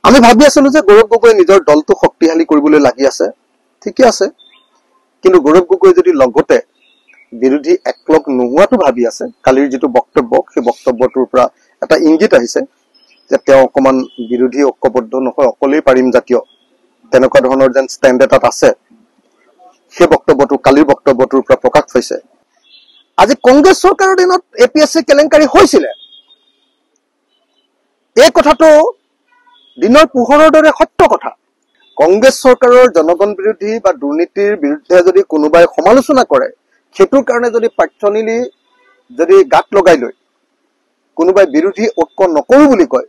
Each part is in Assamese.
আমি ভাবি আছিলো যে গৌৰৱ গগৈ নিজৰ দলটো শক্তিশালী কৰিবলৈ লাগি আছে, ঠিকে আছে, কিন্তু গৌৰৱ গগৈ যদি লগতে বিৰোধী একলগ নোহোৱাটো ভাবি আছে, কালিৰ যিটো বক্তব্য সেই বক্তব্যটোৰ পৰা এটা ইংগিত আহিছে যে তেওঁ অকমান বিৰোধী ঐক্যবদ্ধ নহয়, অকলেই পাৰিম জাতীয় তেনেকুৱা ধৰণৰ যেন ষ্টেণ্ড এটাত আছে, সেই বক্তব্যটো কালিৰ বক্তব্যটোৰ পৰা প্ৰকাশ পাইছে। আজি কংগ্ৰেছ চৰকাৰৰ দিনত APSC কেলেংকাৰী হৈছিলে, এই কথাটো দিনৰ পোহৰৰ দৰে সত্য কথা। কংগ্ৰেছ চৰকাৰৰ জনগণ বিৰোধী বা দুৰ্নীতিৰ বিৰুদ্ধে যদি কোনোবাই সমালোচনা কৰে, সেইটোৰ কাৰণে যদি পাঠ্যনীতি যদি গাত লগাই লৈ কোনোবাই বিৰোধী ঐক্য নকৰো বুলি কয়,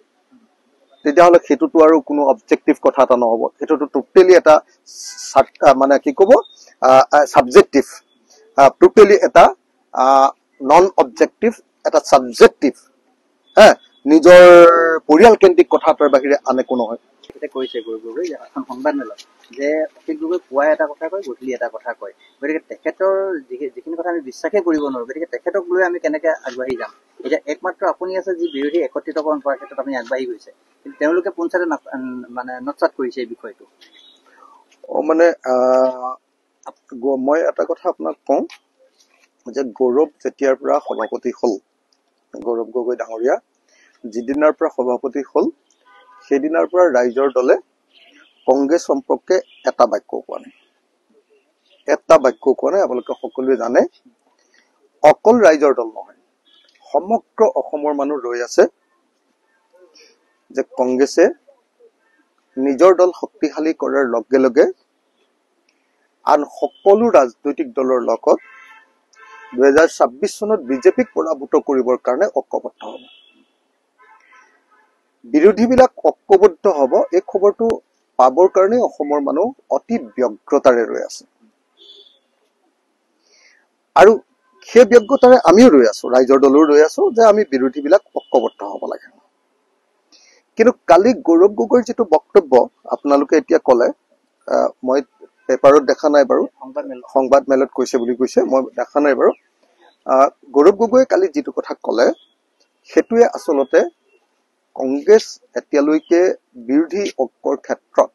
তেতিয়াহ'লে সেইটোতো আৰু কোনো অবজেক্টিভ কথা এটা নহ'ব, সেইটোতো টোটেলি এটা মানে কি ক'ব সাবজেক্টিভ, টোটেলি এটা নন অবজেক্টিভ, এটা সাবজেক্টিভ, নিজৰ পৰিয়াল কেন্দ্ৰিক কথা এটাৰ বাহিৰে আন একো নহয়। কৈছে গৌৰৱ গগৈ এখন সংবাদ মেলত যে অখিল গগৈ পুৱাই এটা কথা কয়, গধূলি এটা কথা কয়, গতিকে তেখেতৰ যিখিনি কথা আমি বিশ্বাসে কৰিব নোৱাৰো, গতিকে তেখেতক লৈ আমি কেনেকে আগবাঢ়ি যাম? এতিয়া একমাত্ৰ আপুনি আছে যি বিৰোধী একত্ৰিতকৰণ কৰাৰ ক্ষেত্ৰত আপুনি আগবাঢ়ি গৈছে, কিন্তু তেওঁলোকে পোনচাতে মানে নৎসাত কৰিছে এই বিষয়টো। মানে মই এটা কথা আপোনাক কওঁ যে গৌৰৱ যেতিয়াৰ পৰা সভাপতি হ'ল, গৌৰৱ গগৈ ডাঙৰীয়া যিদিনাৰ পৰা সভাপতি হ'ল, সেইদিনাৰ পৰা ৰাইজৰ দলে কংগ্ৰেছ সম্পৰ্কে এটা বাক্যও কোৱা নাই, এটা বাক্যও কোৱা নাই। আপোনালোকে সকলোৱে জানে, অকল ৰাইজৰ দল নহয়, সমগ্ৰ অসমৰ মানুহ ৰৈ আছে যে কংগ্ৰেছে নিজৰ দল শক্তিশালী কৰাৰ লগে লগে আন সকলো ৰাজনৈতিক দলৰ লগত 2026 চনত বিজেপিক পৰাভূত কৰিবৰ কাৰণে ঐক্যবদ্ধ হ'ব। বিৰোধীবিলাক ঐক্যবদ্ধ হ'ব, এই খবৰটো পাবৰ কাৰণে অসমৰ মানুহ অতি ব্যগ্ৰতাৰে ৰৈ আছে, আৰু সেই ব্যগ্ৰতাৰে আমিও ৰৈ আছো, ৰাইজৰ দলেও ৰৈ আছো যে আমি বিৰোধীবিলাক ঐক্যবদ্ধ হ'ব লাগে। কিন্তু কালি গৌৰৱ গগৈৰ যিটো বক্তব্য আপোনালোকে এতিয়া ক'লে, মই পেপাৰত দেখা নাই বাৰু, সংবাদ মেলত কৈছে বুলি কৈছে, মই দেখা নাই বাৰু। গৌৰৱ গগৈয়ে কালি যিটো কথা ক'লে সেইটোৱে আচলতে কংগ্ৰেছ এতিয়ালৈকে বিৰোধী ঐক্যৰ ক্ষেত্ৰত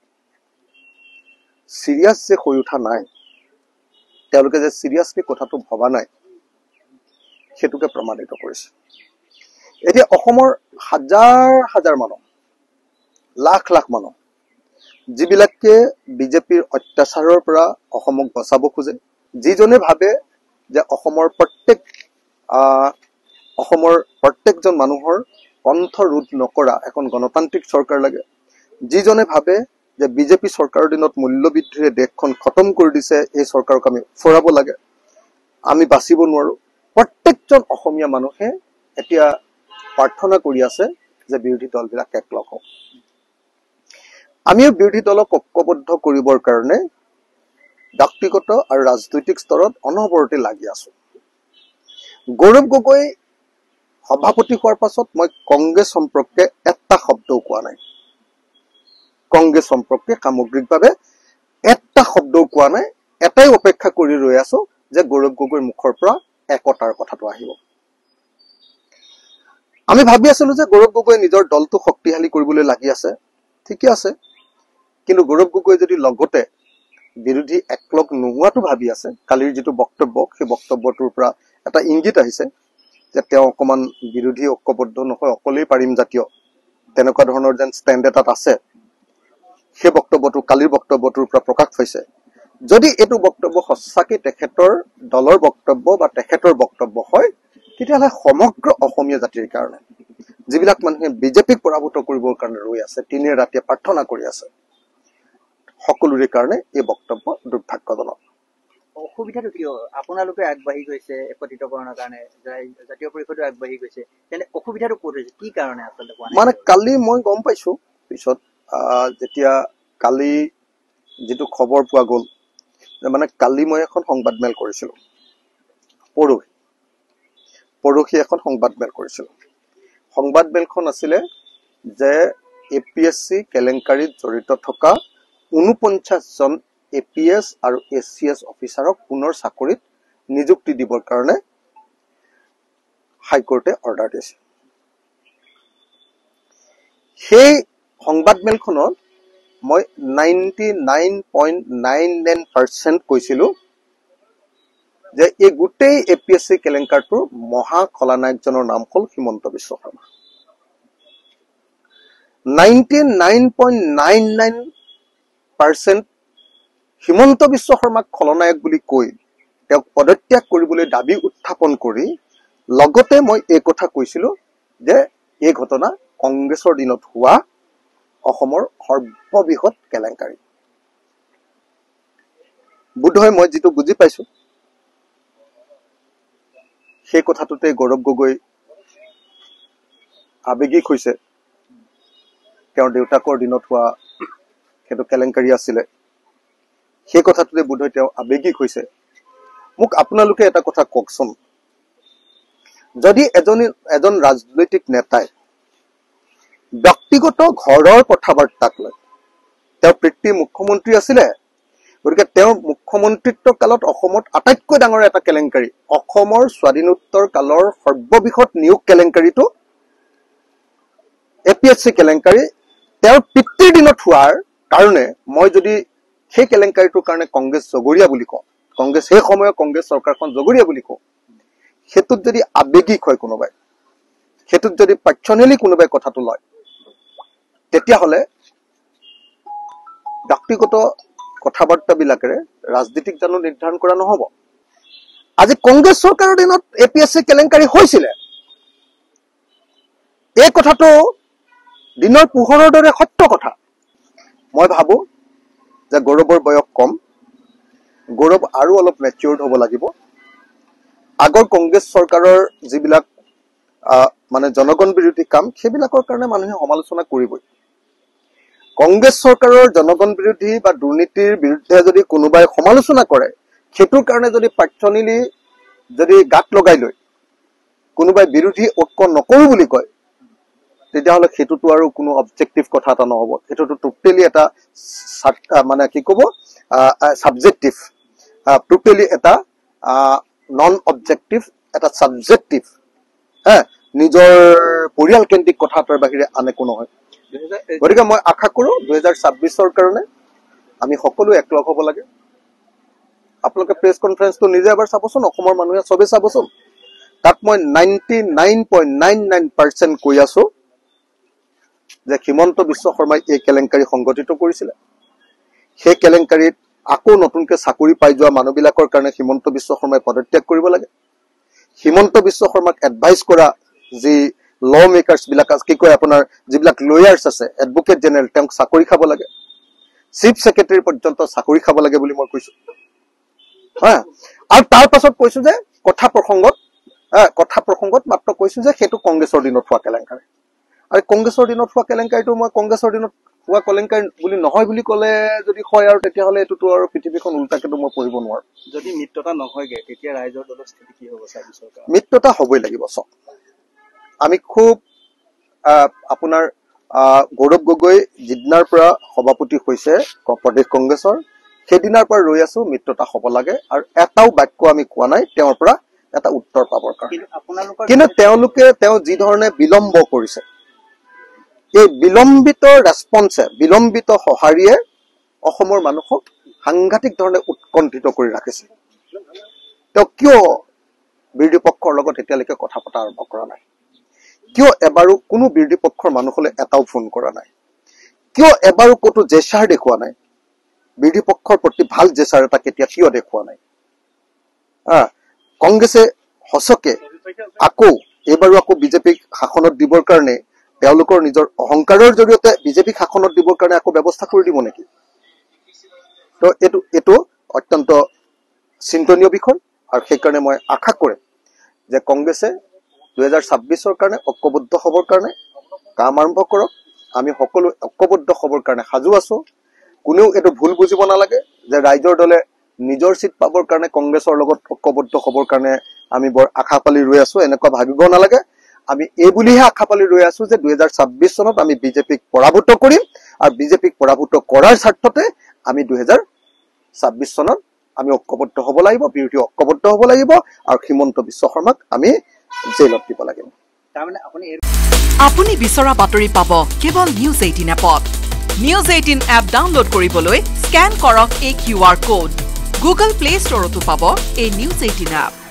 চিৰিয়াছ যে হৈ উঠা নাই, তেওঁলোকে যে চিৰিয়াছলি কথাটো ভবা নাই, সেইটোকে প্ৰমাণিত কৰিছে। এতিয়া অসমৰ হাজাৰ হাজাৰ মানুহ, লাখ লাখ মানুহ, যিবিলাকে বিজেপিৰ অত্যাচাৰৰ পৰা অসমক বচাব খোজে, যিজনে ভাবে যে অসমৰ প্ৰত্যেকজন মানুহৰ কণ্ঠ ৰোধ নকৰা এখন গণতান্ত্ৰিক চৰকাৰ লাগে, যিজনে ভাবে যে বিজেপি চৰকাৰৰ দিনত মূল্যবৃদ্ধিৰে দেশখন খতম কৰি দিছে, এই চৰকাৰক আমি ফুৰাব লাগে, আমি বাচিব নোৱাৰো, প্ৰত্যেকজন অসমীয়া মানুহে এতিয়া প্ৰাৰ্থনা কৰি আছে যে বিৰোধী দলবিলাক একলগ হওক। আমিও বিৰোধী দলক ঐক্যবদ্ধ কৰিবৰ কাৰণে ব্যক্তিগত আৰু ৰাজনৈতিক স্তৰত অনবৰতে লাগি আছো। গৌৰৱ গগৈ সভাপতি হোৱাৰ পাছত মই কংগ্ৰেছ সম্পৰ্কে এটা শব্দও কোৱা নাই, কংগ্ৰেছ সম্পৰ্কে সামগ্ৰিকভাৱে এটা শব্দও কোৱা নাই। এটাই অপেক্ষা কৰি ৰৈ আছো যে গৌৰৱ গগৈৰ মুখৰ পৰা একতাৰ কথাটো আহিব। আমি ভাবি আছিলো যে গৌৰৱ গগৈ নিজৰ দলটো শক্তিশালী কৰিবলৈ লাগি আছে, ঠিকে আছে, কিন্তু গৌৰৱ গগৈ যদি লগতে বিৰোধী একলগ নোহোৱাটো ভাবি আছে, কালিৰ যিটো বক্তব্য সেই বক্তব্যটোৰ পৰা এটা ইংগিত আহিছে যে তেওঁ অকমান বিৰোধী ঐক্যবদ্ধ নহয়, অকলেই পাৰিম জাতীয় তেনেকুৱা ধৰণৰ যেন ষ্টেণ্ড এটাত আছে, সেই বক্তব্যটো কালিৰ বক্তব্যটোৰ পৰা প্ৰকাশ পাইছে। যদি এইটো বক্তব্য সঁচাকৈ তেখেতৰ দলৰ বক্তব্য বা তেখেতৰ বক্তব্য হয়, তেতিয়াহ'লে সমগ্ৰ অসমীয়া জাতিৰ কাৰণে, যিবিলাক মানুহে বিজেপিক পৰাভূত কৰিবৰ কাৰণে ৰৈ আছে, দিনে ৰাতিয়ে প্ৰাৰ্থনা কৰি আছে, সকলোৰে কাৰণে এই বক্তব্য দুৰ্ভাগ্যজনক। অসুবিধাটো কিয়? আপোনালোকে আগবাঢ়ি গৈছে একত্ৰিতকৰণৰ কাৰণে, জাতীয় পৰিষদো আগবাঢ়ি গৈছে, তেন্তে অসুবিধাটো ক'ত হৈছে, কি কাৰণে আচলতে? মানে কালি মই গম পাইছো পিছত, যেতিয়া কালি যিটো খবৰ পোৱা গ'ল, মানে কালি মই এখন সংবাদ মেল কৰিছিলো, পৰহি এখন সংবাদ মেল কৰিছিলো। সংবাদ মেলখন আছিলে যে APSC কেলেংকাৰীত জড়িত থকা 49জন APS আৰু ACS অফিচাৰক পুনৰ চাকৰিত নিযুক্তি দিবৰ কাৰণে হাইকোৰ্টে অৰ্ডাৰ দিছে। সেই সংবাদমেলখনত মই 99.99% কৈছিলো যে এই গোটেই APSC কেলেংকাৰটোৰ মহা খলনায়কজনৰ নাম হ'ল হিমন্ত বিশ্ব শৰ্মা। 99.99% হিমন্ত বিশ্ব শৰ্মাক খলনায়ক বুলি কৈ তেওঁক পদত্যাগ কৰিবলৈ দাবী উত্থাপন কৰি লগতে মই এই কথা কৈছিলো যে এই ঘটনা কংগ্ৰেছৰ দিনত হোৱা অসমৰ সৰ্ববৃহৎ কেলেংকাৰী। বোধহয় মই যেটো বুজি পাইছো সেই কথাটোতে গৌৰৱ গগৈ আবেগিক হৈছে। তেওঁৰ দেউতাকৰ দিনত হোৱা সেইটো কেলেংকাৰী আছিলে, সেই কথাটোতে বোধহয় তেওঁ আবেগিক হৈছে। মোক আপোনালোকে এটা কথা কওকচোন, যদি এজন ৰাজনৈতিক নেতাই ব্যক্তিগত ঘৰৰ কথাবাৰ্তাক লৈ, তেওঁৰ পিতৃ মুখ্যমন্ত্ৰী আছিলে, গতিকে তেওঁৰ মুখ্যমন্ত্ৰীত্ব কালত অসমত আটাইতকৈ ডাঙৰ এটা কেলেংকাৰী, অসমৰ স্বাধীনোত্তৰ কালৰ সৰ্ববৃহৎ নিয়োগ কেলেংকাৰীটো APSC কেলেংকাৰী তেওঁৰ পিতৃৰ দিনত হোৱাৰ কাৰণে মই যদি সেই কেলেংকাৰীটোৰ কাৰণে কংগ্ৰেছ জগৰীয়া বুলি কওঁ, কংগ্ৰেছ সেই সময়ৰ কংগ্ৰেছ চৰকাৰখন জগৰীয়া বুলি কওঁ, সেইটোত যদি আবেগিক হয় কোনোবাই, সেইটোত যদি পাৰ্চনেলি কোনোবাই কথাটো লয়, তেতিয়াহ'লে ব্যক্তিগত কথাবাৰ্তাবিলাকেৰে ৰাজনীতিক জানো নিৰ্ধাৰণ কৰা নহ'ব? আজি কংগ্ৰেছ চৰকাৰৰ দিনত APSC কেলেংকাৰী হৈছিলে, এই কথাটো দিনৰ পোহৰৰ দৰে সত্য কথা। মই ভাবো যে গৌৰৱৰ বয়স কম, গৌৰৱ আৰু অলপ মেচিউৰ্ড হ'ব লাগিব। আগৰ কংগ্ৰেছ চৰকাৰৰ যিবিলাক মানে জনগণ বিৰোধী কাম, সেইবিলাকৰ কাৰণে মানুহে সমালোচনা কৰিবই। কংগ্ৰেছ চৰকাৰৰ জনগণ বিৰোধী বা দুৰ্নীতিৰ বিৰুদ্ধে যদি কোনোবাই সমালোচনা কৰে, সেইটোৰ কাৰণে যদি পাৰ্চনেলি যদি গাত লগাই লৈ কোনোবাই বিৰোধী ঐক্য নকৰো বুলি কয়, তেতিয়াহ'লে সেইটোতো আৰু কোনো অবজেক্টিভ কথা এটা নহ'ব। সেইটোতো টোটেলি এটা মানে কি ক'ব, ছাবজেক্টিভ, টোটেলি এটা নন অবজেক্টিভ, এটা ছাবজেক্টিভ, নিজৰ পৰিয়ালকেন্দ্ৰিক কথা এটাৰ বাহিৰে আন একো নহয়। গতিকে মই আশা কৰো 2026ৰ কাৰণে আমি সকলো একলগ হ'ব লাগে। আপোনালোকে প্ৰেছ কনফাৰেন্সটো নিজে এবাৰ চাবচোন, অসমৰ মানুহে চবেই চাবচোন। তাত মই 99.99% কৈ আছো যে হিমন্ত বিশ্ব শৰ্মাই এই কেলেংকাৰী সংগঠিত কৰিছিলে। সেই কেলেংকাৰীত আকৌ নতুনকৈ চাকৰি পাই যোৱা মানুহবিলাকৰ কাৰণে হিমন্ত বিশ্ব শৰ্মাই পদত্যাগ কৰিব লাগে। হিমন্ত বিশ্ব শৰ্মাক এডভাইচ কৰা যি ল মেকাৰ্ছ বিলাক কি কয়, আপোনাৰ যিবিলাক লয়াৰ্ছ আছে, এডভোকেট জেনেৰেল, তেওঁক চাকৰি খাব লাগে। চিফ ছেক্ৰেটাৰী পৰ্যন্ত চাকৰি খাব লাগে বুলি মই কৈছো। আৰু তাৰ পাছত কৈছো যে কথা প্ৰসংগত মাত্ৰ কৈছো যে সেইটো কংগ্ৰেছৰ দিনত হোৱা কেলেংকাৰী। আৰু কংগ্ৰেছৰ দিনত হোৱা কেলেংকাৰীটো মই কংগ্ৰেছৰ দিনত হোৱা কেলেংকাৰী বুলি নহয় বুলি ক'লে যদি হয়, আৰু তেতিয়াহ'লে এইটোতো আৰু পৃথিৱীখন উল্টাকেতো মই পঢ়িব নোৱাৰো। যদি মিত্ৰতা নহয়গে তেতিয়া ৰাইজৰ দলৰ স্থিতি কি হ'ব? মিত্ৰতা হ'বই লাগিব। চব আমি খুব আপোনাৰ গৌৰৱ গগৈ যিদিনাৰ পৰা সভাপতি হৈছে প্ৰদেশ কংগ্ৰেছৰ, সেইদিনাৰ পৰা ৰৈ আছো মিত্ৰতা হ'ব লাগে, আৰু এটাও বাক্য আমি কোৱা নাই তেওঁৰ পৰা এটা উত্তৰ পাবৰ কাৰণে। কিন্তু তেওঁ যি ধৰণে বিলম্ব কৰিছে, এই বিলম্বিত ৰেছপন্সে, বিলম্বিত সঁহাৰিয়ে অসমৰ মানুহক সাংঘাতিক ধৰণে উৎকণ্ঠিত কৰি ৰাখিছে। তেওঁ কিয় বিৰোধী পক্ষৰ লগত এতিয়ালৈকে কথা পতা আৰম্ভ কৰা নাই? কিয় এবাৰো কোনো বিৰোধী পক্ষৰ মানুহলৈ এটাও ফোন কৰা নাই? কিয় এবাৰো ক'তো জেচাৰ দেখুওৱা নাই? বিৰোধী পক্ষৰ প্ৰতি ভাল জেচাৰ এটা কেতিয়া কিয় দেখুওৱা নাই? কংগ্ৰেছে সঁচকে এইবাৰো আকৌ বিজেপিক শাসনত দিবৰ কাৰণে তেওঁলোকৰ নিজৰ অহংকাৰৰ জৰিয়তে বিজেপিক শাসনত দিবৰ কাৰণে আকৌ ব্যৱস্থা কৰি দিব নেকি? তো এইটো অত্যন্ত চিন্তনীয় বিষয়। আৰু সেইকাৰণে মই আশা কৰিম যে কংগ্ৰেছে 2026ৰ কাৰণে ঐক্যবদ্ধ হ'বৰ কাৰণে কাম আৰম্ভ কৰক। আমি সকলো ঐক্যবদ্ধ হ'বৰ কাৰণে সাজু আছো। কোনেও এইটো ভুল বুজিব নালাগে যে ৰাইজৰ দলে নিজৰ চিট পাবৰ কাৰণে কংগ্ৰেছৰ লগত ঐক্যবদ্ধ হ'বৰ কাৰণে আমি বৰ আশা পালি ৰৈ আছো, এনেকুৱা ভাবিব নালাগে। আমি এই বুলিহে আশা পালি ৰৈ আছো যে 2026 চনত আমি বিজেপিক পৰাভূত কৰিম, আৰু বিজেপিক পৰাভূত কৰাৰ স্বাৰ্থতে আমি 2026 চনত আমি ঐক্যবদ্ধ হ'ব লাগিব, বিৰোধী ঐক্যবদ্ধ হ'ব লাগিব, আৰু হিমন্ত বিশ্ব শৰ্মাক আমি জেলত দিব লাগিব। তাৰমানে আপুনি আপুনি বিচৰা বাতৰি পাব কেৱল নিউজ 18 এপত। নিউজ 18 এপ ডাউনলোড কৰিবলৈ স্ক্যান কৰক এই QR কোড। গুগল প্লে ষ্টৰতো পাব এই নিউজ 18 এপ।